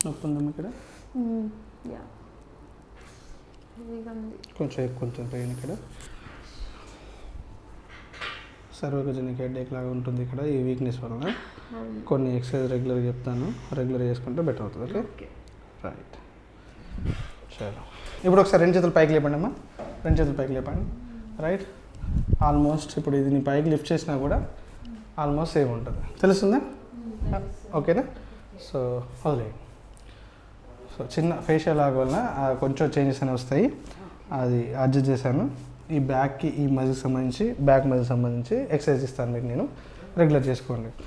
నొప్పి ఉందమ్మా ఇక్కడ? కొంచెం కొంచెం పెయిన్ ఇక్కడ. సర్వగజనిక్ హెడేక్ లాగా ఉంటుంది ఇక్కడ ఈ వీక్నెస్ వలన. కొన్ని ఎక్సర్సైజ్ రెగ్యులర్గా చెప్తాను, రెగ్యులర్ చేసుకుంటే బెటర్ అవుతుంది. Okay right. చలో ఇప్పుడు ఒకసారి 2 చేతులు పైకి లేపండి అమ్మా. 2 చేతులు పైకి లేపండి. రైట్. ఆల్మోస్ట్ ఇప్పుడు ఇది నీ పైకి లిఫ్ట్ చేసినా కూడా ఆల్మోస్ట్ సేమ్ ఉంటుంది. తెలుస్తుందా? ఓకేనా? సో వదిలేయండి. సో చిన్న ఫేషియల్ లాగా వలన కొంచెం చేంజెస్ అనేవి వస్తాయి, అది అడ్జస్ట్ చేశాను. ఈ బ్యాక్కి ఈ మజిల్కి సంబంధించి, బ్యాక్ మజిల్కి సంబంధించి ఎక్సర్సైజ్ ఇస్తాను మీకు నేను, రెగ్యులర్ చేసుకోండి.